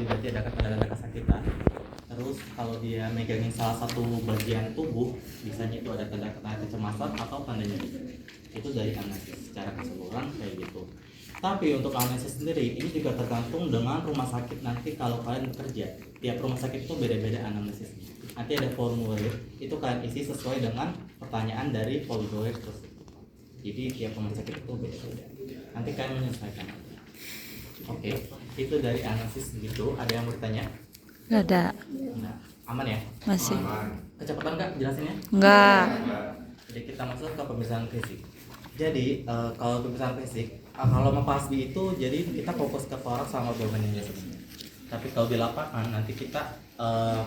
tadi berarti ada tanda-tanda kesakitan. Terus kalau dia megangin salah satu bagian tubuh, biasanya itu ada tanda-tanda kecemasan atau tanda nyeri. Itu dari anamnesis secara keseluruhan kayak gitu. Tapi untuk anamnesis sendiri ini juga tergantung dengan rumah sakit nanti kalau kalian bekerja. Tiap rumah sakit itu beda-beda anamnesis. Nanti ada formulir, itu kalian isi sesuai dengan pertanyaan dari formulir tersebut. Jadi tiap rumah sakit itu beda-beda. Nanti kalian menyesuaikan. Oke, itu dari analisis gitu. Ada yang bertanya? Nggak ada. Nah, aman ya? Masih. Kecepatan nggak jelasinnya? Nggak. Jadi kita masuk ke pemeriksaan fisik. Jadi kalau pemeriksaan fisik, kalau membahas di itu, jadi kita fokus ke toraks sama bebannya sebenarnya. Tapi kalau di lapangan nanti kita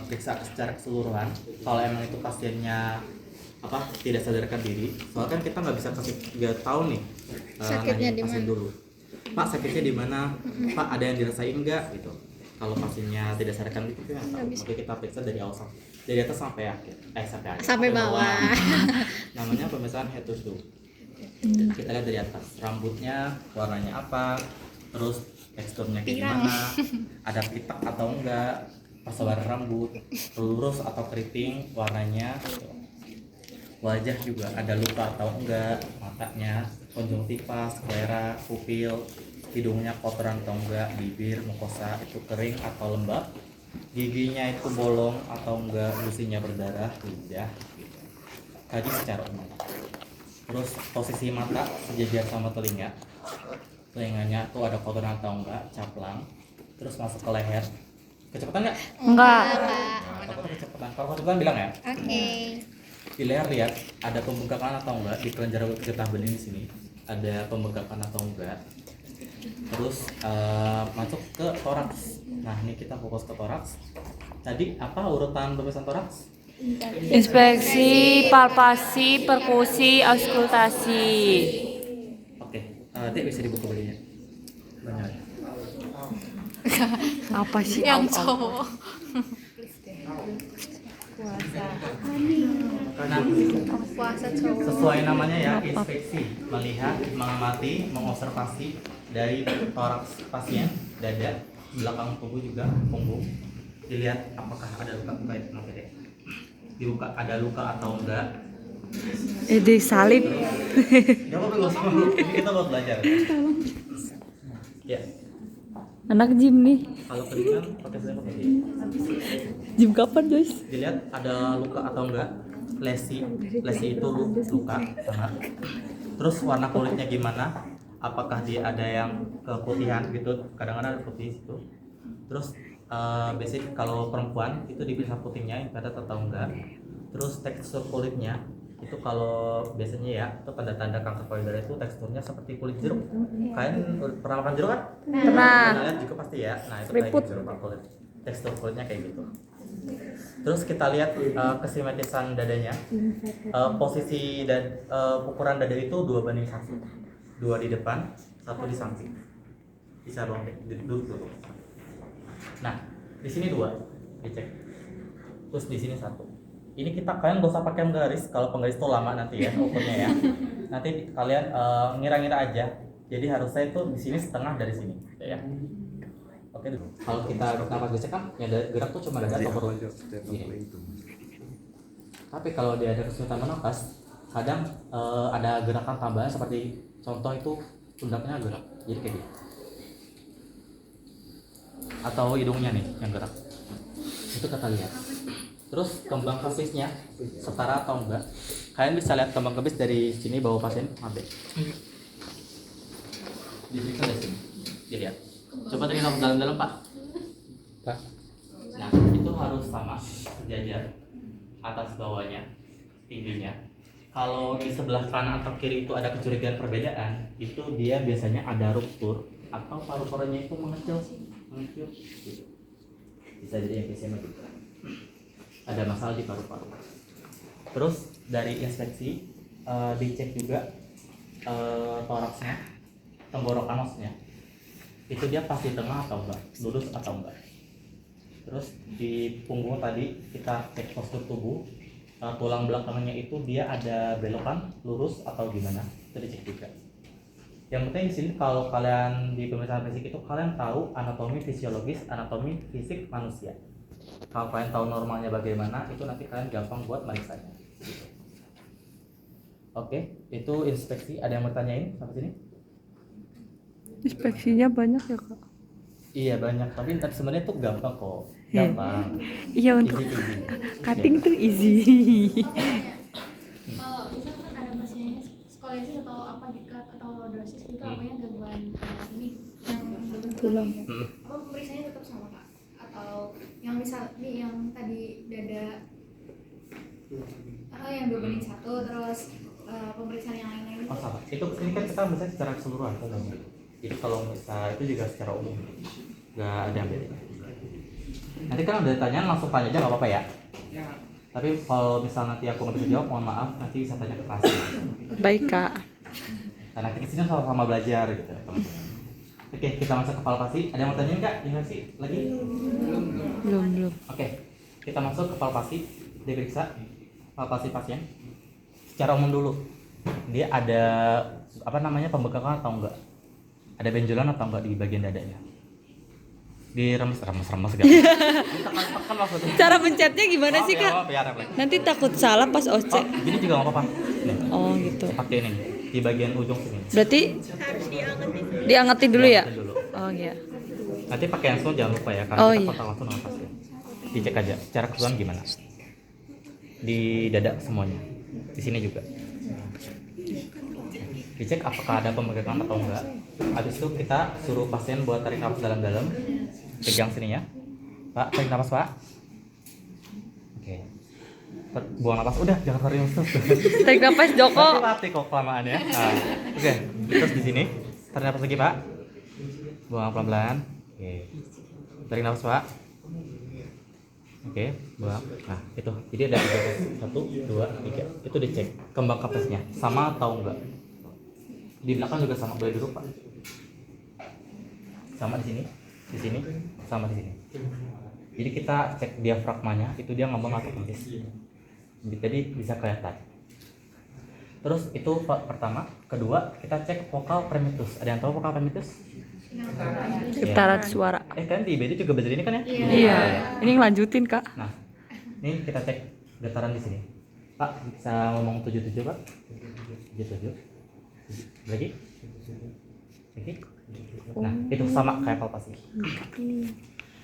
periksa secara keseluruhan. Kalau emang itu pasiennya tidak sadarkan diri, soalnya kan kita nggak bisa kasih 3 tahun nih sakitnya di pasien mana dulu. Pak, sakitnya di mana? Pak, ada yang dirasain nggak gitu? Kalau pasiennya tidak sadarkan diri, kita nggak tahu. Maka kita periksa dari awal dari atas sampai akhir, sampai bawah. Namanya pemeriksaan head to toe. Kita lihat dari atas, rambutnya warnanya apa, terus teksturnya kayak gimana, ada pitak atau enggak, persebaran rambut, lurus atau keriting warnanya, wajah juga ada luka atau enggak, matanya, konjungtiva, sklera, pupil, hidungnya kotoran atau enggak, bibir, mukosa itu kering atau lembab, giginya itu bolong atau enggak, gusinya berdarah, lidah gitu. Kaji secara umum. Terus posisi mata sejajar sama telinga, telinganya tuh ada kotoran atau enggak, caplang. Terus masuk ke leher, kecepatan enggak? Enggak. Takutnya kecepatan. Kalau kecepatan bilang ya. Oke. Di leher lihat ada pembengkakan atau enggak, di kelenjar getah bening di sini ada pembengkakan atau enggak. Terus masuk ke toraks. Nah ini kita fokus ke toraks. Tadi apa urutan pemeriksaan toraks? Inspeksi, palpasi, perkusi, auskultasi. Oke, Dek bisa dibuka belinya. Banyak. Apa sih? Yang cowok. Nah, Puasa cowok. sesuai namanya ya, inspeksi, melihat, mengamati, mengobservasi dari toraks pasien, dada, belakang tubuh juga, punggung. Dilihat apakah ada luka-luka itu, oke deh. Dibuka ada luka atau enggak. Di salib. Gak apa-apa, gak usah malu. Ini kita buat belajar. Ya, Anak gym nih. kalau keringan pakai saya pakai ini. Gym kapan, Joyce? Dilihat ada luka atau enggak. Lesi itu luka sangat. Terus warna kulitnya gimana? Apakah dia ada yang keputihan gitu? Kadang-kadang ada putih situ. Terus basic kalau perempuan itu diperiksa putihnya padat atau enggak. Terus tekstur kulitnya itu kalau biasanya ya itu tanda-tanda kanker payudara itu teksturnya seperti kulit jeruk. Kalian pernah makan jeruk kan? Pernah. Lihat juga pasti ya. Nah itu Keriput. kayak jeruk kulit. Tekstur kulitnya kayak gitu. Terus kita lihat kesimetrisan dadanya. Posisi dan ukuran dada itu 2:1. 2 di depan, 1 di samping. Bisa dong duduk. Nah, di sini 2 dicek. Terus di sini 1. Ini kita kalian gak usah pakai penggaris, kalau penggaris itu lama nanti ya ukurnya ya. Nanti kalian ngira-ngira aja. Jadi harusnya itu di sini setengah dari sini, ya. Oke. Kalau kita nafas biasa kan yang gerak tuh cuma dada atau perut. Tapi kalau dia ada kesulitan bernafas, kadang ada gerakan tambahan seperti contoh itu pundaknya gerak, jadi kayak gitu. Atau hidungnya nih yang gerak. Itu kita lihat. Terus kembang kebisnya setara atau enggak? Kalian bisa lihat kembang kebis dari sini bawah pasien, maaf. Diperiksa dari sini, dilihat. Coba tarik nafas dalam-dalam Pak. Pak. Nah itu harus sama, sejajar, atas bawahnya, tingginya. Kalau di sebelah kanan atau kiri itu ada kecurigaan perbedaan, itu dia biasanya ada ruptur atau paru-parunya itu mengecil, gitu. Bisa jadi emfisema juga. Ada masalah di paru-paru. Terus dari inspeksi dicek juga toraksnya, tenggorokan maksudnya. Itu dia pas di tengah atau enggak, lurus atau enggak. Terus di punggung tadi kita cek postur tubuh, tulang belakangnya itu dia ada belokan, lurus atau gimana, itu dicek juga. Yang penting di sini kalau kalian di pemeriksaan fisik itu kalian tahu anatomi fisiologis, anatomi fisik manusia. Kalau kalian tahu normalnya bagaimana, itu nanti kalian gampang buat meriksanya. Oke, itu inspeksi. Ada yang mau tanyain sampai sini? Inspeksinya banyak ya kak? Iya banyak, tapi ntar sebenarnya tuh gampang kok. Iya. Gampang. Iya untuk Easy. cutting tuh easy. Kalau misalkan ada pasiennya skoliosis atau apa atau lordosis itu namanya gangguan ini yang Tulang. apa pemeriksaannya tetap sama kak? Atau yang misal nih yang tadi dada yang 2:1 terus pemeriksaan yang lain-lain Oh salah. Itu ini kan kita bisa secara keseluruhan kan. Jadi kalau bisa itu juga secara umum. Nggak ada yang beda. Nanti kan udah tanya langsung tanya aja nggak apa-apa ya. Tapi kalau misal nanti aku nggak bisa jawab, mohon maaf, nanti bisa tanya ke kelas. Baik kak. Karena kita sini sama-sama belajar gitu. Oke, kita masuk ke palpasi. Ada yang mau tanya nggak? Ini sih lagi? Belum. Oke, kita masuk ke palpasi. Diperiksa palpasi pasien. Secara umum dulu, dia ada apa namanya pembekakan atau enggak? Ada benjolan atau enggak di bagian dadanya? Diremes enggak? Ditekan maksudnya. Cara pencetnya gimana sih kak? Refleks. Nanti takut salah pas Oh, OC. gini juga nggak apa-apa. Nih, Oh gitu. pakai ini di bagian ujung sini. Berarti diangetin dulu ya? Diangetin dulu. Oh iya. Nanti pakai handphone jangan lupa ya, karena Oh, kita iya. kontak langsung sama pasien. Dicek aja, secara keseluruhan gimana? Di dada semuanya, di sini juga. Dicek apakah ada pembekakan atau enggak. Habis itu kita suruh pasien buat tarik nafas dalam-dalam. Pegang sini ya, Pak. Tarik nafas Pak. Oke. Buang nafas. Udah, jangan tarik nafas. Tarik nafas Joko. Nanti latih kok kelamaan ya. Nah, oke. Terus di sini tarik nafas lagi Pak. Buang pelan-pelan. Oke. Tarik nafas Pak. Oke, buang. Nah, itu. Jadi ada 3 1, 2, 3. Itu dicek kembang kapasnya sama atau enggak. Di belakang juga sama, boleh duduk Pak. Sama di sini, sama di sini. Jadi kita cek diafragmanya, itu dia ngomong atau kempis. Jadi bisa kelihatan. Terus itu pertama, kedua kita cek vokal primitus. Ada yang tahu vokal primitus? Getaran suara. Kan di IBD juga belajar ini kan ya? Iya. Ini ngelanjutin kak. Nah, ini kita cek getaran di sini. Pak, bisa ngomong 77 Pak? 77. Lagi? Nah, itu sama kayak palpasi.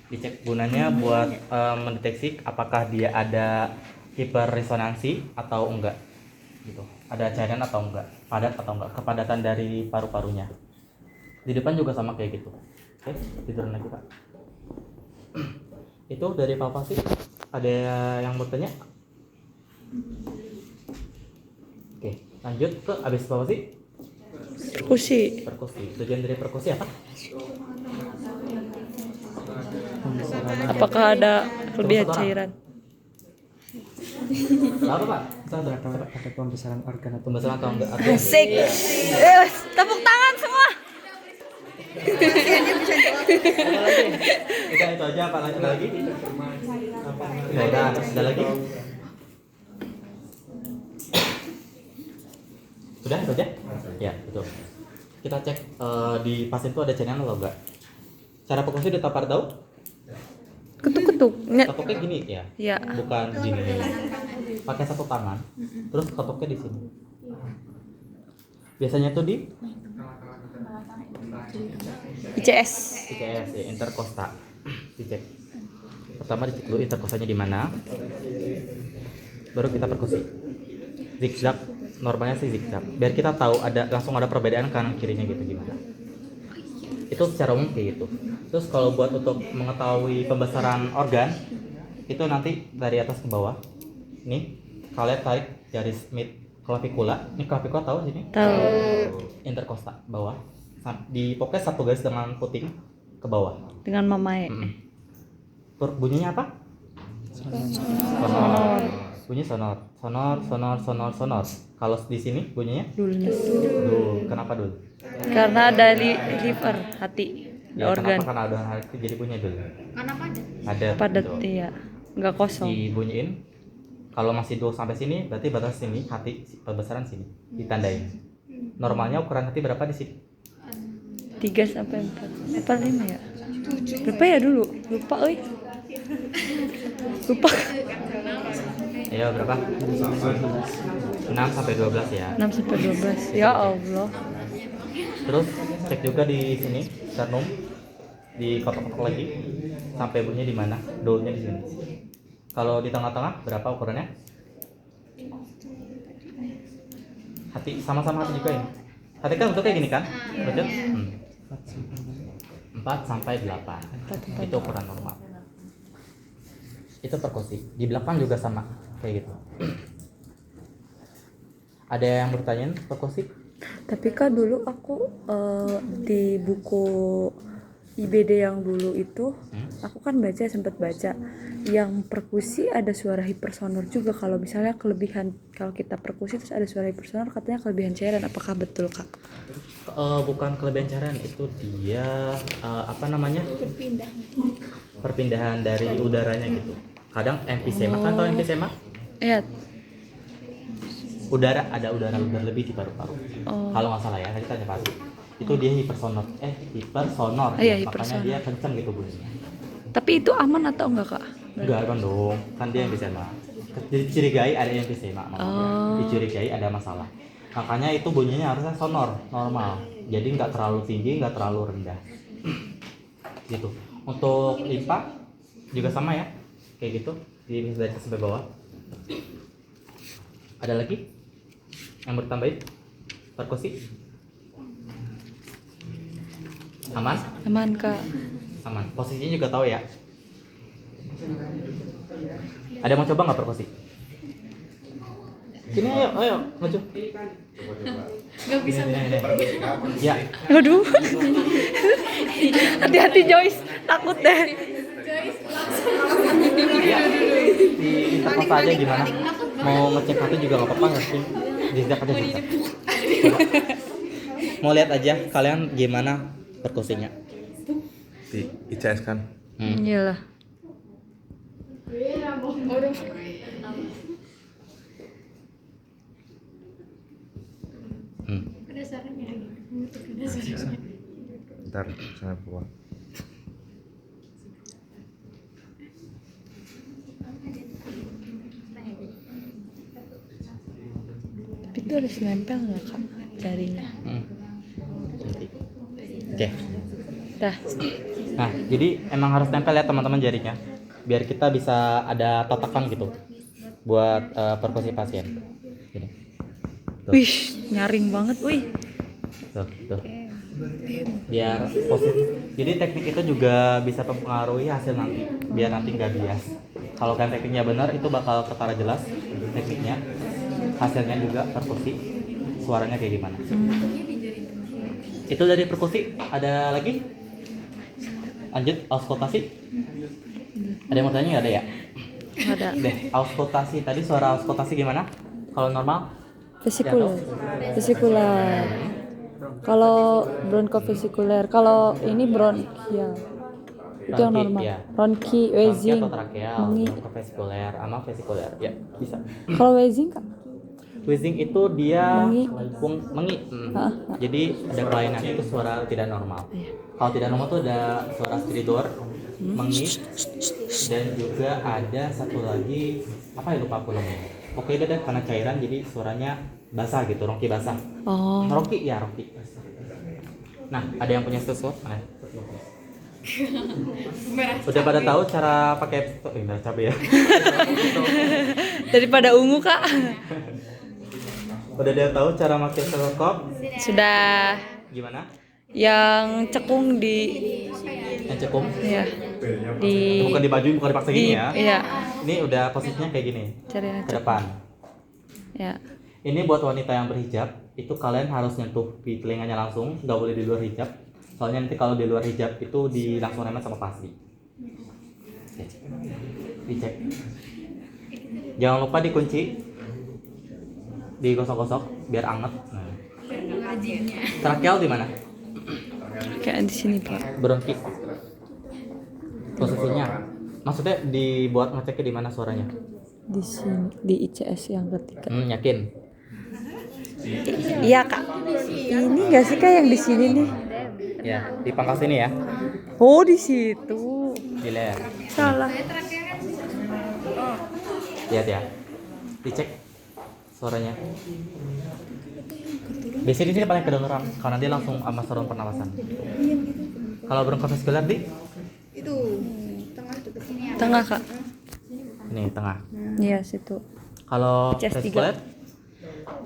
Dicek gunanya buat mendeteksi apakah dia ada hiperresonansi atau enggak. Gitu. Ada cairan atau enggak, padat atau enggak, kepadatan dari paru-parunya. Di depan juga sama kayak gitu. Oke, tiduran lagi Pak. Itu dari palpasi. Ada yang mau tanya? Oke, lanjut ke abis palpasi. Kursi. Perkusi. Tujuan dari perkusi apa? Apakah ada kelebihan cairan? Apa Pak? Ada pembesaran organ atau Pembesaran atau enggak? Asik. Tepuk tangan semua. Ada lagi? Udah itu aja Pak, lanjut lagi. Ya udah, ada lagi. Sudah itu aja? Ya, betul. Kita cek di pasien itu ada cairan atau enggak. Cara perkusi udah tapar tahu? Ketuk-ketuk. Ketuknya gini ya? Ya. Bukan gini. Pakai satu tangan, terus ketuknya di sini. Biasanya tuh di ICS. ICS ya, interkosta. Dicek. Pertama dicek dulu interkostanya di mana. Baru kita perkusi. Zigzag, normalnya sih zigzag. Biar kita tahu langsung ada perbedaan kanan kirinya gitu gimana. Itu secara umum kayak gitu. Terus kalau buat untuk mengetahui pembesaran organ, itu nanti dari atas ke bawah. Nih, kalian tarik garis mid clavicula. Ini clavicula tahu sini? Tahu. Interkosta bawah. Di pokoknya satu garis dengan puting ke bawah. Dengan mamae. Bunyinya apa? Sonor. Bunyi sonor. Sonor. Kalau di sini bunyinya? Dulness. Dul. Kenapa dul? Karena ada liver, hati, Ya, organ. kenapa? Karena ada hal itu jadi bunyi dul. Karena padat. Ada. Padat gitu. iya. Enggak kosong. Dibunyiin. Kalau masih dul sampai sini, berarti batas sini hati pembesaran sini ditandain. Normalnya ukuran hati berapa di sini? 3 sampai 4. Apa 5 ya? Berapa ya dulu? Lupa euy. Lupa. Ayo berapa? 6 sampai 12 ya. 6 sampai 12. Ya Allah. Terus cek juga di sini sternum, di kotak-kotak lagi sampai bunyinya di mana, do-nya di sini. Kalau di tengah-tengah berapa ukurannya? Hati sama-sama hati juga ini. Hati kan bentuknya gini kan? Betul? 4 sampai 8. Itu ukuran normal. Itu perkusi. Di belakang juga sama kayak gitu. Ada yang bertanya perkusi? Tapi Kak dulu aku di buku IBD yang dulu itu aku kan sempat baca yang perkusi ada suara hipersonor juga. Kalau misalnya kelebihan, kalau kita perkusi terus ada suara hipersonor katanya kelebihan cairan, apakah betul Kak? Bukan kelebihan cairan, itu dia apa namanya, perpindahan dari udaranya gitu. Kadang emfisema, kan tau emfisema? Iya. Ada udara lebih di paru-paru. Kalau nggak salah ya, tadi tanya pasti. Itu dia hipersonor. Hipersonor. Iya, Makanya hipersonor. dia kenceng gitu bunyinya. Tapi itu aman atau enggak Kak? Enggak kan dong, kan dia emfisema. Dicurigai ada emfisema, dicurigai ada masalah. Makanya itu bunyinya harusnya sonor, normal. Jadi nggak terlalu tinggi, nggak terlalu rendah. Gitu. Untuk limpa juga sama ya, kayak gitu. Di dari atas sampai bawah. Ada lagi yang bertambahin? Perkusi? Aman? Aman Kak. Aman. Posisinya juga tahu ya. Ada yang mau coba nggak perkusi? Sini ayo maju. Gak bisa. Sini. Ya, Aduh. Hati-hati Joyce, takut deh. ya. Di interpos aja gimana? Mau ngecek hati juga nggak apa-apa nggak sih? Jejak aja jejak. Coba. Mau lihat aja kalian gimana perkusinya? Di ICS kan. Iyalah. Dasarnya dasarnya. Ntar saya buat. Tapi itu harus nempel nggak Kak jarinya? Nanti. Oke. Dah. Nah, jadi emang harus tempel ya teman-teman jarinya, biar kita bisa ada totakan gitu buat perkusi pasien. Gini. Tuh. Wih, nyaring banget, wih. Tuh. Biar positif. Jadi teknik itu juga bisa mempengaruhi hasil nanti, biar nanti nggak bias. Kalau kan tekniknya benar, itu bakal ketara jelas tekniknya, hasilnya juga perkusi, suaranya kayak gimana. Itu dari perkusi. Ada lagi? Lanjut auskultasi. Ada yang mau tanya nggak? Ada ya? Ada. Deh, auskultasi tadi suara auskultasi gimana? Kalau normal? Vesikuler. Kalau bronkofesikuler, kalau ini bronkial. Itu yang Bronki, normal. ya. Bronki, Bronki wheezing, atau trakeal, mengi. bronkovesikuler, sama vesikuler. Ya, bisa. Kalau wheezing Kak? Wheezing itu dia Mengi. mengi. Jadi ada kelainan, itu suara tidak normal. Kalau tidak normal tuh ada suara stridor, mengi, dan juga ada satu lagi apa ya, lupa aku namanya. Oke, itu karena cairan jadi suaranya basah gitu, ronki basah. Oh. Ronki. Nah, ada yang punya stetoskop? Mana? Udah pada tahu cara pakai cabai ya? Daripada ungu Kak. Udah dia tahu cara pakai stetoskop? Sudah. Gimana? Yang cekung di Yang cekung? ya. Di Bukan di baju, bukan dipaksa gini ya? Iya. Ini udah posisinya kayak gini, Cari yang ke cekung. depan. Ya. Ini buat wanita yang berhijab, itu kalian harus nyentuh di telinganya langsung, nggak boleh di luar hijab. Soalnya nanti kalau di luar hijab itu langsung nempel sama plastik. Oke. Dicek. Jangan lupa dikunci, digosok-gosok biar anget. Nah. Trakeal di mana? Kayak di sini Pak. Bronki. Posisinya. Maksudnya dibuat ngeceknya di mana suaranya? Di sini, di ICS yang ketiga. Yakin? Iya Kak. Ini nggak sih Kak yang di sini nih? Ya, di pangkal sini ya, Oh, di situ. di leher. Salah. Lihat ya, dicek suaranya. Biasanya di sini paling kedengeran karena dia langsung sama saluran pernapasan. Kalau bronkovaskular di Itu tengah tutup sini ya. Tengah, Kak. ini tengah. Iya, situ. Kalau Chest vestibular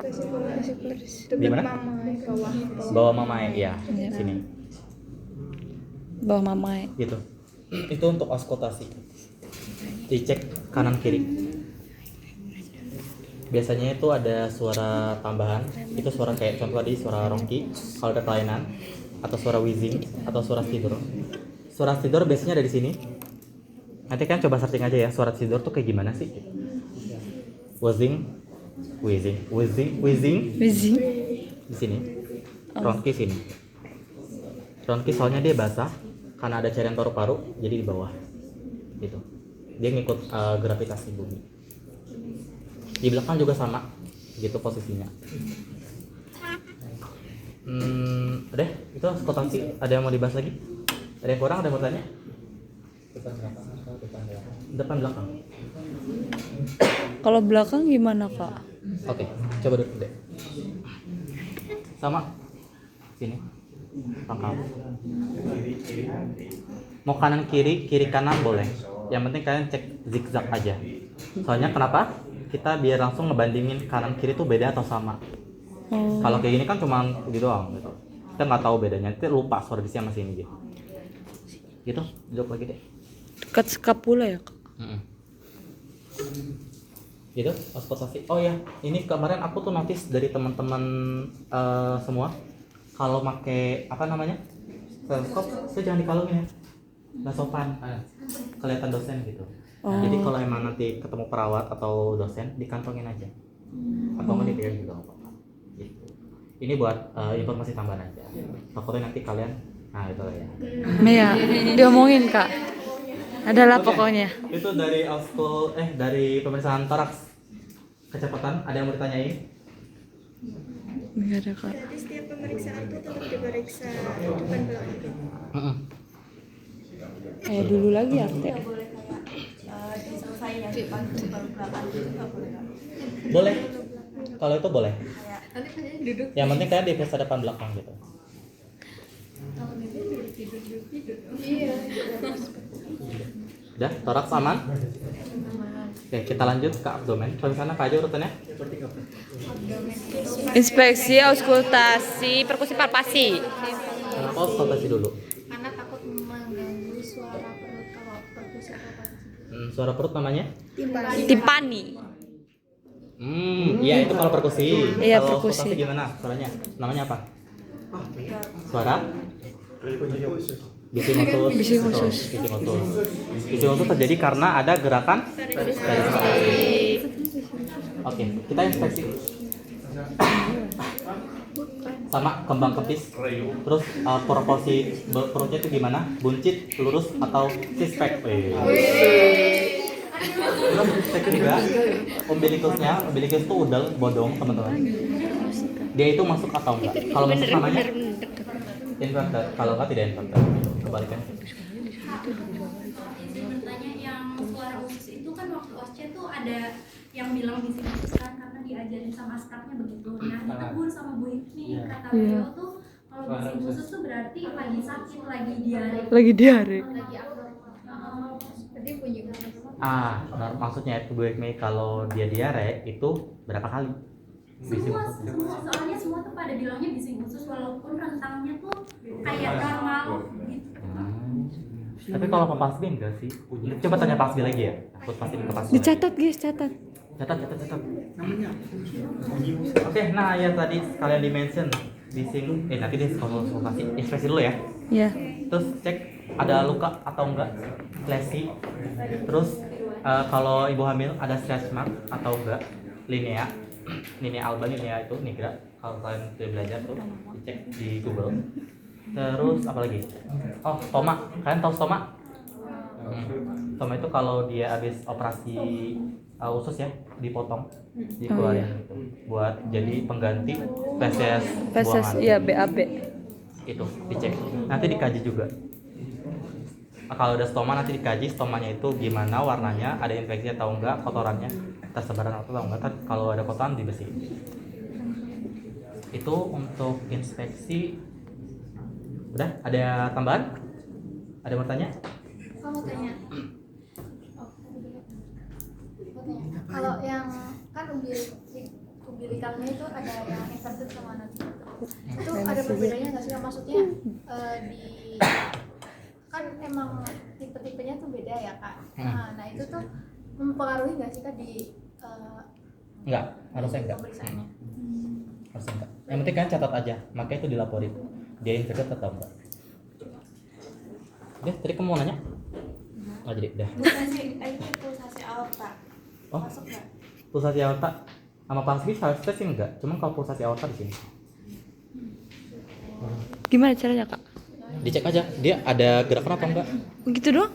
Dekat di mana? mama bawah. Bawah mamai, ya, sini. Bawah mamai. Gitu. Itu untuk auskultasi. Dicek kanan kiri. Biasanya itu ada suara tambahan. Itu suara kayak contoh tadi suara ronki kalau ada kelainan, atau suara wheezing atau suara tidur. Suara tidur biasanya ada di sini. Nanti kan coba searching aja ya, suara tidur tuh kayak gimana sih? Wheezing Busy. di sini. Ronki sini. Ronki soalnya dia basah karena ada cairan paru-paru, jadi di bawah. Gitu. Dia ngikut gravitasi bumi. Di belakang juga sama, gitu posisinya. Udah, itu auskultasi. Ada yang mau dibahas lagi? Ada yang kurang? Ada yang mau tanya? Depan belakang. Kalau belakang gimana, Kak? Oke, coba duduk deh. Sama. Sini. Pangkal. Mau kanan kiri, kiri kanan boleh. Yang penting kalian cek zigzag aja. Soalnya kenapa? Kita biar langsung ngebandingin kanan kiri tuh beda atau sama. Oh. Kalau kayak gini kan cuma gitu doang gitu. Kita nggak tahu bedanya. Nanti lupa suara di sini sama sini gitu. Gitu, duduk lagi deh. Dekat skapula ya, Kak? Gitu, auskultasi. Oh ya, ini kemarin aku tuh notice dari teman-teman semua kalau make apa namanya stetoskop, saya jangan dikalungin ya, nggak sopan, kelihatan dosen gitu. Jadi kalau emang nanti ketemu perawat atau dosen dikantongin aja, atau nggak dipegang juga nggak apa-apa. Gitu. Ini buat informasi tambahan aja. Takutnya nanti kalian, nah itu lah ya. Iya, diomongin, Kak. Adalah Oke, pokoknya. itu dari dari pemeriksaan toraks. Kecepatan, ada yang mau ditanyain? Enggak ada, Kak. Jadi setiap pemeriksaan tuh tetap diperiksa depan belakang. Kayak dulu lagi ya, Teh. Boleh. Kalau itu boleh. Yang penting kalian diperiksa depan belakang gitu. Udah, toraks aman? Oke, kita lanjut ke abdomen. Coba sana Kak aja urutannya. Inspeksi, auskultasi, perkusi palpasi. Kenapa auskultasi dulu? Karena takut mengganggu suara perut kalau perkusi apa. Suara perut namanya? Timpani. Iya itu kalau perkusi. Iya, Kalau perkusi. auskultasi gimana suaranya? Namanya apa? Suara? Bising usus. Bising usus. Bising usus. Bising usus terjadi karena ada gerakan dari. Oke, kita inspeksi. Sama kembang kepis. Terus proporsi perutnya itu gimana? Buncit, lurus atau six pack? Terus cek juga umbilikus itu udel bodong teman-teman. Dia itu masuk atau enggak? Kalau masuk namanya inverted, kalau enggak tidak inverted. Kebalikan. Bertanya yang suara usus itu kan waktu OSCE tuh ada yang bilang bising usus kan karena diajarin sama staffnya begitu. Nah ditegur sama Bu Hipni, kata beliau tuh kalau bising usus tuh berarti lagi sakit, lagi diare. Lagi diare. Lagi Berarti bunyi Maksudnya itu Bu Hipni kalau dia diare itu berapa kali? Bising semua, usus. soalnya semua tuh pada bilangnya bising usus walaupun rentangnya tuh kayak normal gitu. Tapi kalau ke Pasbi enggak sih? Coba tanya Pasbi lagi ya. Takut pasti ke Pasbi. Dicatat, guys, catat. Catat. Oke, nah ya tadi kalian di-mention bising. Nanti deh konsultasi inspeksi dulu ya. Iya. Terus cek ada luka atau enggak, lesi. Terus kalau ibu hamil ada stretch mark atau enggak, linea alba, linea itu nigra. Kalau kalian sudah belajar tuh dicek di Google. Terus apa lagi? Oh, stoma. Kalian tahu stoma? Stoma itu kalau dia habis operasi usus ya, dipotong, dikeluarin gitu, buat jadi pengganti feses Feses, buangan. iya, BAB. itu dicek, nanti dikaji juga. Kalau udah stoma nanti dikaji stomanya itu gimana warnanya, ada infeksi atau enggak, kotorannya tersebaran atau enggak. Kan kalau ada kotoran dibersihin. Itu untuk inspeksi. Udah, ada tambahan? Ada yang mau tanya? Aku mau tanya. Kalau yang kan umbilikalnya itu ada yang inverted sama non itu ada perbedaannya nggak sih? Maksudnya di kan emang tipe-tipenya tuh beda ya kak. Nah itu tuh mempengaruhi nggak sih kak di Enggak, harusnya enggak. pemeriksaannya? Harusnya enggak. Yang penting kan catat aja, makanya itu dilaporin. Dia infected atau enggak. Udah, tadi kamu mau nanya? Oh jadi udah. Pulsasi aorta Oh, masuk nggak? pulsasi aorta sama plastik harus tes sih enggak. Cuman kalau pulsasi aorta di sini. Gimana caranya kak? Dicek aja, dia ada gerakan atau enggak. Begitu doang?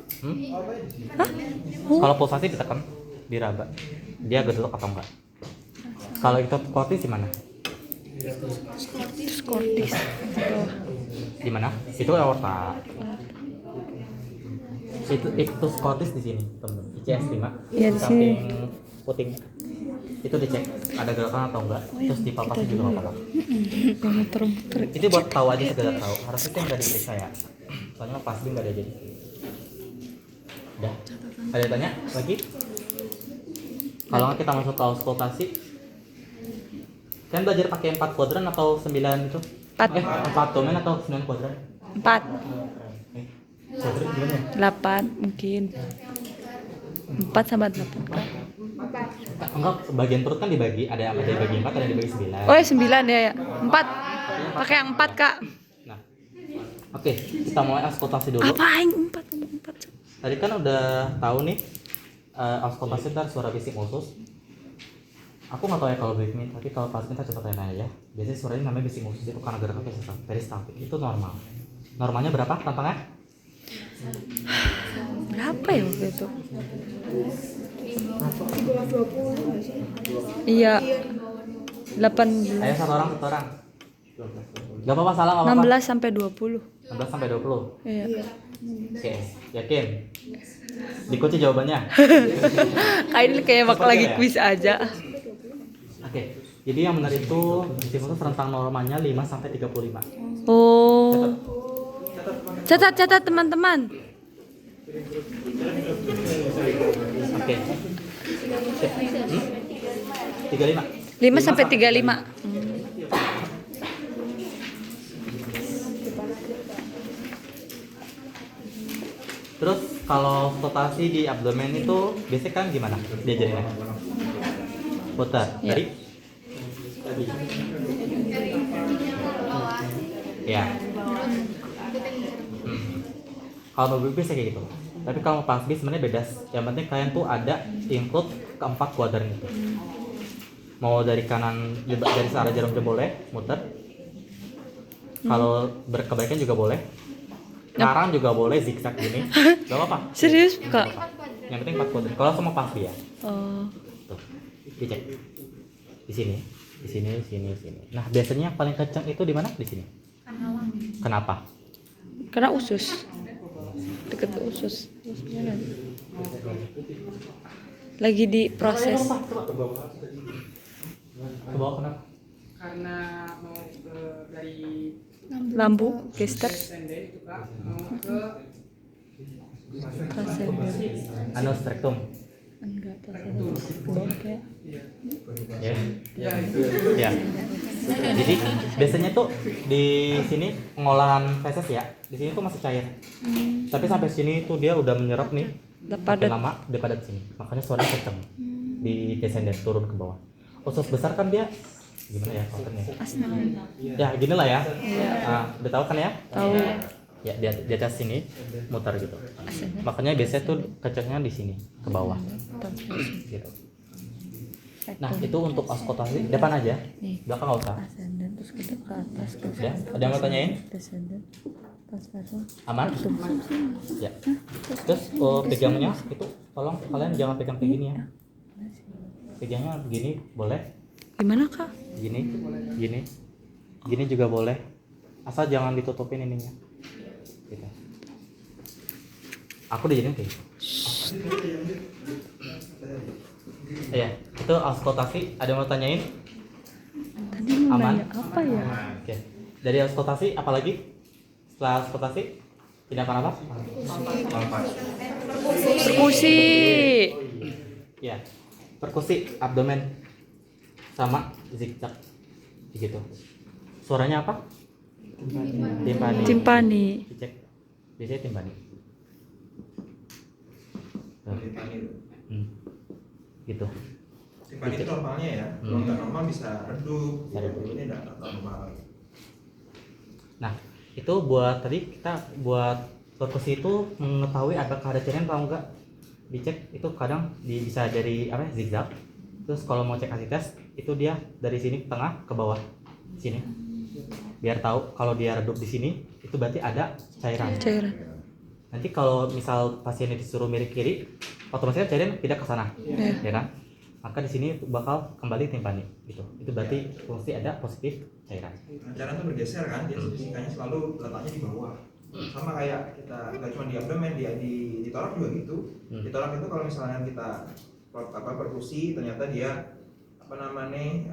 Kalau pulsasi ditekan, diraba. Dia gedor atau enggak. Kalau itu kortis di mana? Kortis. Di mana? Itu aorta. Itu kortis di sini, teman. ICS 5. Iya, di sini. Samping puting. Itu dicek ada gerakan atau enggak. Terus dipapasi juga enggak apa-apa. Yang muter-muter. Itu buat tahu aja segala tahu. Harusnya sih enggak diperiksa ya. Soalnya pasti enggak ada jadi. Udah. Ada yang tanya lagi? Kalau nggak kita masuk ke auskultasi. Kan belajar pakai 4 kuadran atau 9 itu? 4 domain atau 9 kuadran? 4, Kuadran gimana ya? 8 mungkin. 4 sama 8 kak. Enggak, bagian perut kan dibagi, ada yang dibagi 4, ada yang dibagi 9. Oh ya 9 ya. 4. Pakai yang 4 kak. Nah. Oke, kita mulai auskultasi dulu. Apain 4? Tadi kan udah tahu nih auskultasi ntar suara bising usus. Aku nggak tahu ya kalau breathing, tapi kalau pas kita coba tanya ya. Biasanya suaranya namanya bising usus itu karena gerakan peristaltik. Itu normal. Normalnya berapa tampangnya? Berapa ya waktu itu? Iya. 18. Ayo satu orang. Gak apa-apa salah, gak apa-apa. 16 sampai 20. 16 sampai 20. Iya. Oke, yakin? Dikunci jawabannya. Kayak ini kayak bakal Seperti lagi ya? kuis aja. Oke. Jadi yang benar itu bising usus rentang normalnya 5 sampai 35. Oh. Catat teman-teman. Oke. 35. 5 sampai 35. Terus kalau rotasi di abdomen itu biasanya kan gimana diajarinnya? Putar. Ya. Tadi? Ya. Kalau mobil biasa kayak gitu. Tapi kalau pas bis sebenarnya beda. Yang penting kalian tuh ada include keempat kuadran itu. Mau dari kanan dari arah jarum jam boleh muter. Kalau berkebaikan juga boleh. Ngarang juga boleh, zigzag gini. Gak apa-apa. Serius kak? Yang penting 4 kuadran. Kalau semua pasti ya. Oh. Tuh. Dicek. Di sini. Nah, biasanya yang paling kencang itu di mana? Di sini. Kenapa? Karena usus. Deket usus. Lagi diproses. Ke bawah kenapa? Karena mau ke dari Lambu, gester. senden itu kak mau ke Anus rectum. Enggak, kayak Ya. Ya. Jadi biasanya tuh di sini pengolahan feses ya. Di sini tuh masih cair. Tapi sampai sini tuh dia udah menyerap nih. Makin padat. lama dia padat sini. Makanya suaranya kenceng. Di descendant turun ke bawah. Usus besar kan dia gimana ya kontennya? Ya gini lah ya. Nah, udah tahu kan ya? Tahu. Ya di atas sini muter gitu. Makanya biasanya tuh kencengnya di sini ke bawah. Gitu. Nah itu untuk auskultasi depan aja, belakang nggak usah. Ascendant terus ke atas ke Ya, ada yang mau tanyain? descendant pas langsung Aman? Ya. Terus pegangnya itu tolong kalian jangan pegang kayak gini ya. Pegangnya begini boleh, gimana kak? gini juga boleh. asal jangan ditutupin ininya gitu. Aku dijadiin kayak gitu. Iya, itu auskultasi. Ada yang mau tanyain? Tadi mau Aman? nanya apa ya? Oke. Dari auskultasi apa lagi? Setelah auskultasi tindakan apa? Perkusi. Ya, perkusi abdomen sama zigzag gitu. Suaranya apa? Timpani. Timpani. Dicek. Biasanya timpani. Tuh. Gitu. Timpani itu normalnya ya, kalau nggak normal bisa redup, ini nggak normal. Nah, itu buat tadi kita buat perkusi itu mengetahui apakah ada cairan atau enggak. Dicek itu kadang bisa dari apa zigzag. Terus kalau mau cek hasil tes itu dia dari sini ke tengah ke bawah sini. Biar tahu kalau dia redup di sini itu berarti ada cairan. Cairan. Nanti kalau misal pasiennya disuruh miring kiri, otomatis cairan tidak ke sana, ya kan? Maka di sini bakal kembali timpani gitu. Itu berarti fungsi ada positif cairan. Nah, cairan itu bergeser kan, dia fisikanya selalu letaknya di bawah. Sama kayak kita nggak cuma di abdomen, di torak juga gitu. Di torak itu kalau misalnya kita perkusi, ternyata dia apa namanya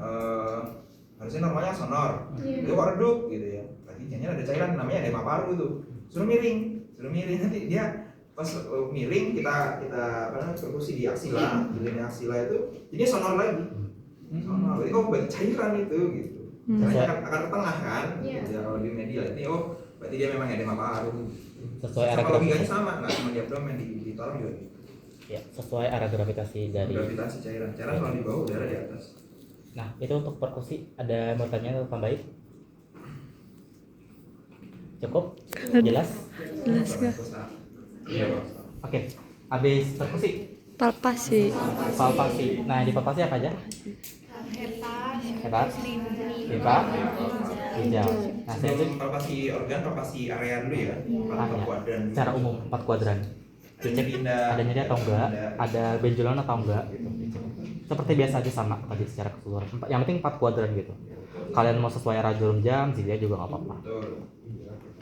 harusnya normalnya sonor, dia kok redup gitu ya. Berarti jangan ada cairan namanya edema paru itu. Suruh miring nanti dia pas miring kita apa namanya perkusi di aksila, di lini aksila itu jadi sonor lagi. Sonor. Jadi kok berarti cairan itu gitu. Caranya akan ke tengah kan. Ya kalau di media ini berarti dia memang edema paru. Sesuai arah Sama logikanya gravitasi. sama, nggak cuma di abdomen, di torak juga gitu. Ya, sesuai arah gravitasi dari. Gravitasi cairan kalau di bawah, udara di atas. Nah, itu untuk perkusi. Ada mau tanya atau tambahin? Cukup? Jelas? Jelas gak? Iya, Pak. Oke. Habis perkusi, Palpasi. palpasi. Nah, di palpasi apa aja? Hebat. Limpa. Ginjal. Nah, saya Sebelum palpasi organ, palpasi area dulu ya. Palpasi kuadran. secara umum 4 kuadran. Dicek ada nyeri atau enggak, ada benjolan atau enggak gitu. Dicek. Seperti biasa aja sama tadi secara keseluruhan. Yang penting 4 kuadran gitu. Kalian mau sesuai arah jarum jam, zigzag juga nggak apa-apa.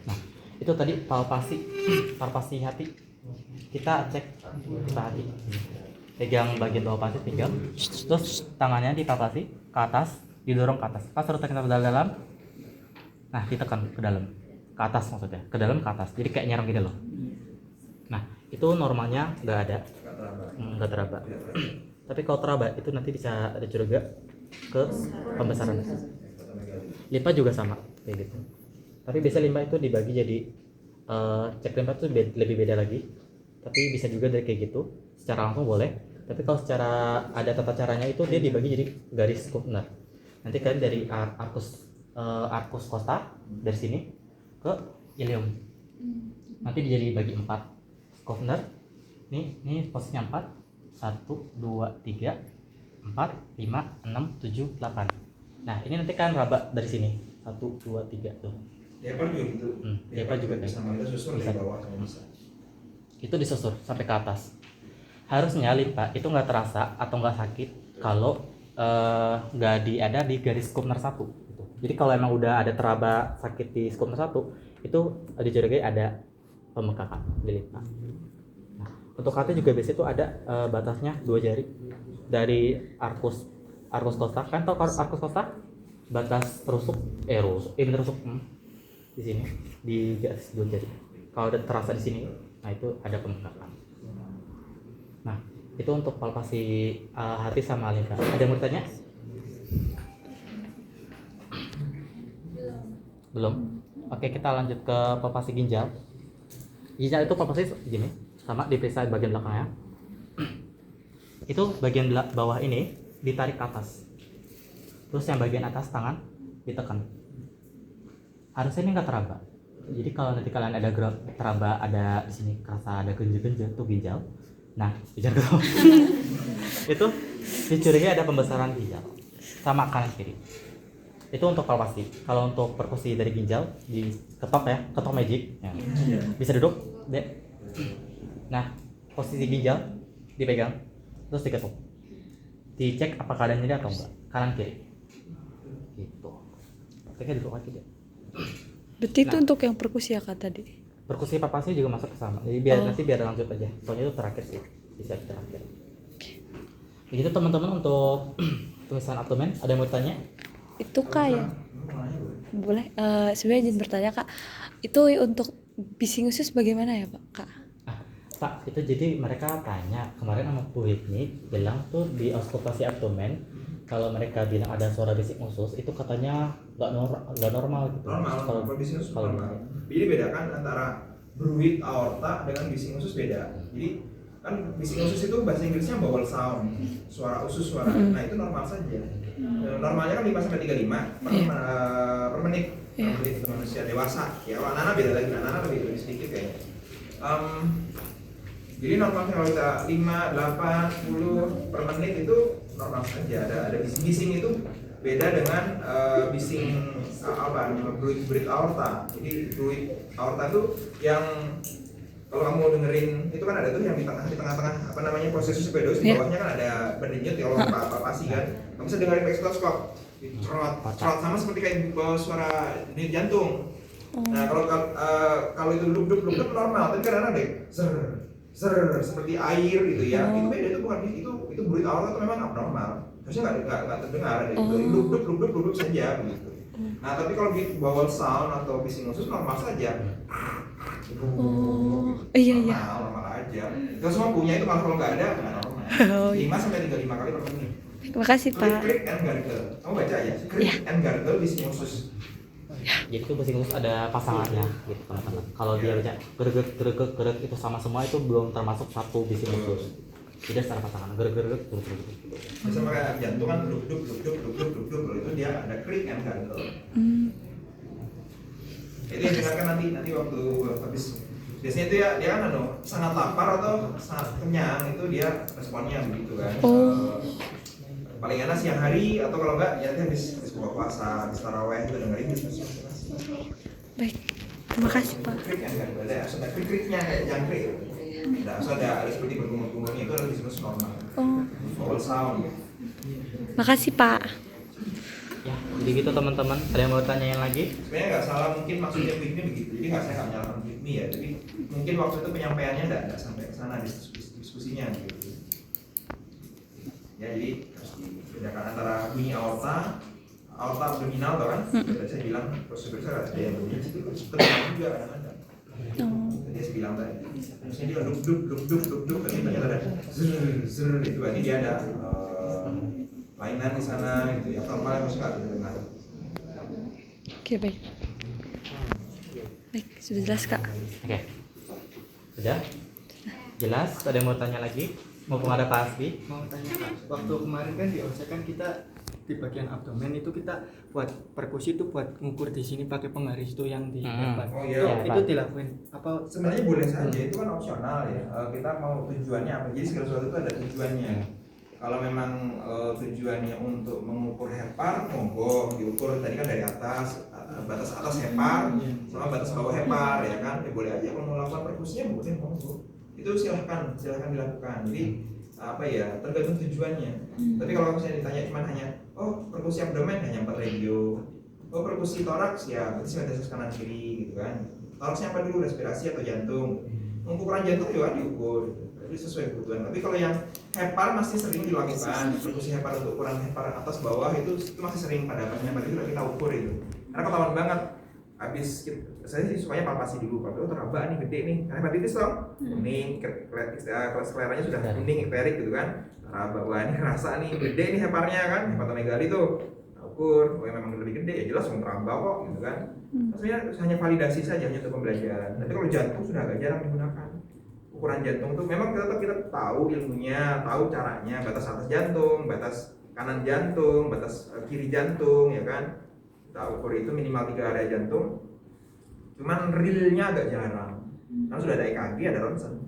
Nah, itu tadi palpasi, palpasi hati. Kita cek kita hati. Pegang bagian bawah palpasi, pegang. Terus tangannya dipalpasi ke atas, didorong ke atas. Pas suruh tekan ke dalam. Nah, ditekan ke dalam. Ke atas maksudnya, ke dalam ke atas. Jadi kayak nyerang gitu loh. Nah, itu normalnya nggak ada, nggak teraba. Tapi kalau teraba itu nanti bisa ada curiga ke pembesaran. Limpa juga sama kayak gitu. Tapi biasa limpa itu dibagi jadi cek limpa itu lebih beda lagi. Tapi bisa juga dari kayak gitu, secara langsung boleh. Tapi kalau secara ada tata caranya itu dia dibagi jadi garis Koepner. Nanti kalian dari arcus costa dari sini ke ilium. Nanti jadi bagi 4 Koepner. Ini posisinya 4. 1, 2, 3, 4, 5, 6, 7, 8. Nah, ini nanti kan raba dari sini. 1, 2, 3 tuh. Diapar juga gitu. Diapar juga kayak sama kita susur bisa. dari bawah kalau bisa. Itu disusur sampai ke atas. Harusnya limpa itu nggak terasa atau nggak sakit kalau nggak ada di garis Koepner 1 gitu. Jadi kalau emang udah ada teraba sakit di Koepner 1 itu dicurigai ada pembengkakan di limpa. Nah, untuk hati juga biasanya itu ada batasnya 2 jari dari arcus costa. Kan tau arcus costa? Batas rusuk ini rusuk di sini di garis 2 jari. Kalau ada terasa di sini, nah itu ada pembengkakan. Nah, itu untuk palpasi hati sama limpa. Ada yang mau ditanya? Belum. Oke, kita lanjut ke palpasi ginjal. Ginjal itu palpasi gini, sama diperiksa bagian belakangnya. Itu bagian bawah ini ditarik ke atas. Terus yang bagian atas tangan ditekan. Harusnya ini nggak teraba. Jadi kalau nanti kalian ada teraba, ada di sini kerasa ada genjel-genjel tuh ginjal. Nah, ginjal itu dicurigai ada pembesaran ginjal sama kanan kiri. Itu untuk palpasi. Kalau untuk perkusi dari ginjal diketok ya, ketok magic ya. Bisa duduk, Dek. Nah, posisi ginjal dipegang terus diketuk. Dicek apakah ada nyeri atau enggak, kanan kiri. Gitu. Oke, duduk lagi deh. Berarti itu untuk yang perkusi ya Kak tadi. Perkusi papasnya juga masuk ke sama. Jadi biar lanjut aja. Soalnya itu terakhir sih. Bisa terakhir. Begitu teman-teman untuk tulisan abdomen, ada yang mau tanya? Itu Kak ya. Boleh sebenarnya izin bertanya Kak. Itu untuk bising usus bagaimana ya Pak Kak? Pak, itu jadi mereka tanya kemarin sama Bu Hipni bilang tuh di auskultasi abdomen kalau mereka bilang ada suara bising usus itu katanya nggak normal gitu. Normal, Kalau bising usus kalau normal. Jadi bedakan antara bruit aorta dengan bising usus beda. Jadi kan bising usus itu bahasa Inggrisnya vowel sound, suara usus suara. Nah itu normal saja. Normalnya kan 5 sampai 35 per menit. Per menit untuk manusia dewasa. Ya kalau anak-anak beda lagi, anak-anak lebih sedikit kayaknya. Jadi normalnya kalau kita 5, 8, 10 per menit itu normal saja. Ada bising-bising itu beda dengan bising bruit aorta. Jadi bruit aorta itu yang kalau kamu dengerin itu kan ada tuh yang di tengah-tengah apa namanya proses suspendus di bawahnya kan ada berdenyut ya kalau pasti kan. Kamu bisa dengerin pakai stetoskop. Trot sama seperti kayak suara denyut jantung. Nah kalau itu duduk normal, tapi kadang ada ser seperti air gitu ya. Itu beda, itu bukan itu bruit aorta itu memang abnormal. Harusnya nggak terdengar ada duduk saja begitu. Nah tapi kalau di vowel sound atau bising usus normal saja. Iya. Normal aja. Kita semua punya itu, malah kalau nggak ada nggak normal. 5 sampai 35 kali per menit. Terima kasih Pak. Crick and gargle. Kamu baca ya? Crick and gargle bising usus. jadi itu bising usus ada pasangannya gitu teman-teman. Kalau dia baca gereg itu sama semua itu belum termasuk satu bising usus. Tidak secara pasangan gereg Sama kayak jantung kan duk kalau itu dia ada crick and gargle. Itu yang dengarkan nanti waktu habis. Biasanya itu ya dia kan sangat lapar atau sangat kenyang itu dia responnya begitu kan. Paling enak siang hari atau kalau enggak ya habis buka puasa, habis taraweh itu dengerin gitu. Baik. Terima kasih Pak. Krik kan enggak ada, ada krik-kriknya kayak jangkrik. Enggak ada seperti bergumul-gumulnya, itu adalah bising normal. Vowel sound. Makasih Pak. Ya, jadi gitu teman-teman. Ada yang mau tanyain lagi? Sebenarnya nggak salah, mungkin maksudnya Hipmi begitu. Jadi saya nggak menyalahkan Hipmi ya. Jadi mungkin waktu itu penyampaiannya nggak sampai ke sana diskusinya gitu. Ya jadi harus dibedakan antara bunyi aorta abdominal kan. Tadi saya bilang prosedur saya ada yang bunyi itu terdengar juga kadang-kadang. Jadi saya bilang tadi, harusnya dia duk, tapi ternyata ada zer itu berarti dia ada lainan di sana gitu ya. Kalau malah harus nggak terdengar. Oke, baik. Baik, sudah jelas Kak. Oke. Sudah? Jelas? Ada yang mau tanya lagi? Mumpung ada Pak Asbi. Mau tanya Kak, waktu kemarin kan di OSCE kan kita di bagian abdomen itu kita buat perkusi itu buat ngukur di sini pakai penggaris itu yang di depan. Oh iya. Itu dilakuin apa? Sebenarnya boleh saja, itu kan opsional ya. Kita mau tujuannya apa? Jadi segala sesuatu itu ada tujuannya. Kalau memang tujuannya untuk mengukur hepar, monggo diukur tadi kan dari atas, batas atas hepar sama batas bawah hepar ya kan. Ya boleh aja kalau mau lakukan perkusinya boleh monggo. Itu silahkan dilakukan. Jadi apa ya, tergantung tujuannya. Tapi kalau misalnya ditanya cuma hanya perkusi abdomen hanya 4 regio, perkusi toraks ya berarti simetris kanan kiri gitu kan. Toraksnya apa dulu, respirasi atau jantung? Ukuran jantung juga diukur, jadi sesuai kebutuhan. Tapi kalau yang hepar masih sering dilakukan, perkusi hepar untuk ukuran hepar atas bawah itu masih sering pada hepar itu kita ukur itu. Karena ketahuan banget. Habis saya sih sukanya palpasi dulu, kalau teraba nih gede nih, karena hepatitis dong, kuning, seleranya sudah kuning, ekterik gitu kan, teraba, wah ini rasa nih gede nih heparnya kan, hepatomegali tuh, ukur, oh memang lebih gede ya jelas teraba kok gitu kan, maksudnya hanya validasi saja hanya untuk pembelajaran. Tapi kalau jantung sudah agak jarang digunakan. Ukuran jantung tuh memang kita tahu ilmunya, tahu caranya, batas atas jantung, batas kanan jantung, batas kiri jantung ya kan. Kita ukur itu minimal 3 area jantung, cuman realnya agak jarang. Karena sudah ada EKG, ada ronsen.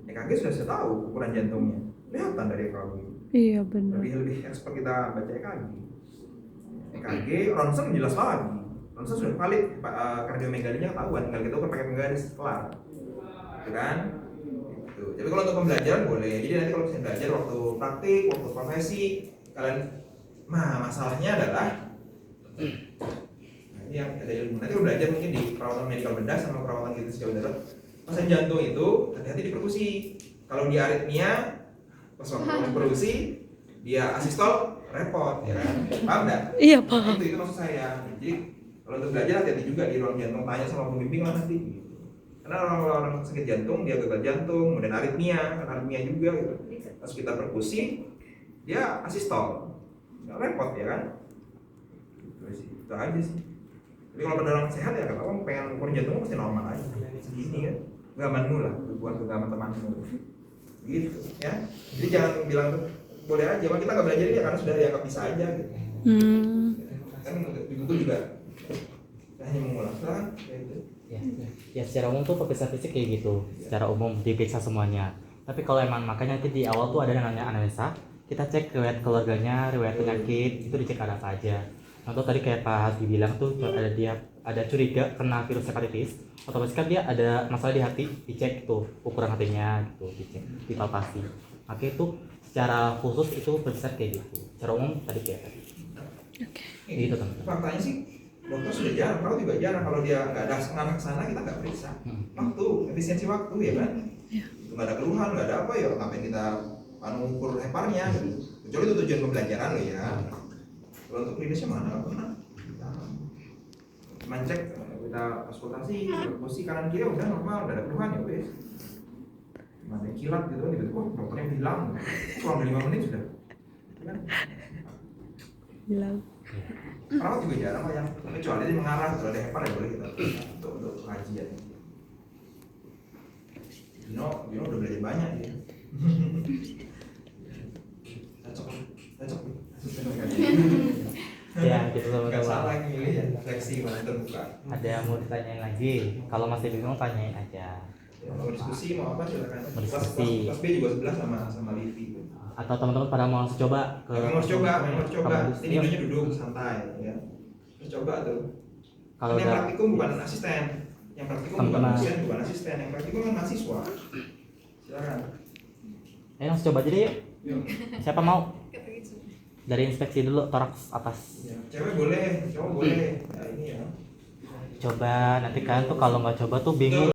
EKG sudah saya tahu ukuran jantungnya, kelihatan dari EKG. Iya benar. Lebih expert kita baca EKG, ronsen jelas lagi. Ronsen sudah valid, kardiomegalinya ketahuan, tinggal kita ukur pakai penggaris kelar, gitu kan? Gitu. Tapi kalau untuk pembelajaran boleh. Jadi nanti kalau misalnya belajar waktu praktik, waktu profesi, kalian, masalahnya adalah ini yang ada ilmu. Nanti lo belajar mungkin di perawatan medikal bedah sama perawatan kritis gawat darurat. Pasien jantung itu hati-hati di perkusi. Kalau di aritmia pas waktu perkusi dia asistol repot ya kan. Paham enggak? Iya, paham. Itu maksud saya. Jadi kalau untuk belajar hati-hati juga di ruang jantung, tanya sama pembimbing lah nanti. Karena orang sakit jantung dia gagal jantung, kemudian aritmia juga gitu. Pas kita perkusi dia asistol, nggak repot ya kan? Itu aja sih. Jadi kalau pada orang sehat ya kata kamu pengen ukur jantung pasti normal aja, segini kan? Gamanmu lah, bukan gaman temanmu. Gitu ya. Jadi jangan bilang boleh aja, kita nggak belajar ya karena sudah dianggap bisa aja gitu. Kan itu juga hanya mengulang kan kayak gitu. Ya secara umum tuh pemeriksaan fisik kayak gitu, secara umum diperiksa semuanya. Tapi kalau emang makanya nanti di awal tuh ada yang namanya analisa, kita cek riwayat keluarganya, riwayat penyakit, itu dicek ada apa aja. Contoh tadi kayak Pak Hasbi bilang tuh ada curiga kena virus hepatitis, otomatis kan dia ada masalah di hati, dicek tuh ukuran hatinya gitu, dicek, dipalpasi. Makanya itu secara khusus itu pemeriksaan kayak gitu. Secara umum tadi kayak tadi. Gitu teman-teman. Faktanya sih dokter sudah jarang, kalau juga jarang kalau dia nggak ada ngarah ke sana kita nggak periksa. Waktu, efisiensi waktu ya kan. Nggak ada keluhan, nggak ada apa ya, ngapain kita ukur heparnya gitu. Kecuali itu tujuan pembelajaran lo ya. Kalau untuk klinisnya mana nggak pernah. Cuman cek kita konsultasi, posisi kanan kiri udah normal, nggak ada keluhan ya wes. Mana kilat gitu, tiba-tiba dokternya bilang kurang dari 5 menit sudah. Kan? Bilang. Perawat juga jarang yang kecuali dia mengarah kalau ada hepar ya boleh kita untuk kajian. Dino udah belajar banyak ya. Cocok. Ya gitu Nggak teman-teman. salah milih ya, seleksi mana terbuka. Ada yang mau ditanyain lagi? Kalau masih bingung tanyain aja. Mau diskusi mau apa silakan. Mau diskusi. Kelas B juga sebelah sama Livi. Atau teman-teman pada mau langsung coba ke Kamu harus coba. kampus. Ini Dinonya duduk santai ya. Terus coba tuh. Kalau Yang udah praktikum bukan asisten. Yang praktikum bukan Teman-teman. dosen, bukan asisten. Yang praktikum kan mahasiswa. Silakan. langsung coba aja deh yuk. Yuk. Siapa mau? Dari inspeksi dulu toraks atas. Ya, cewek boleh, cowok boleh. Nah, ini ya. Coba nanti kan tuh kalau nggak coba tuh bingung.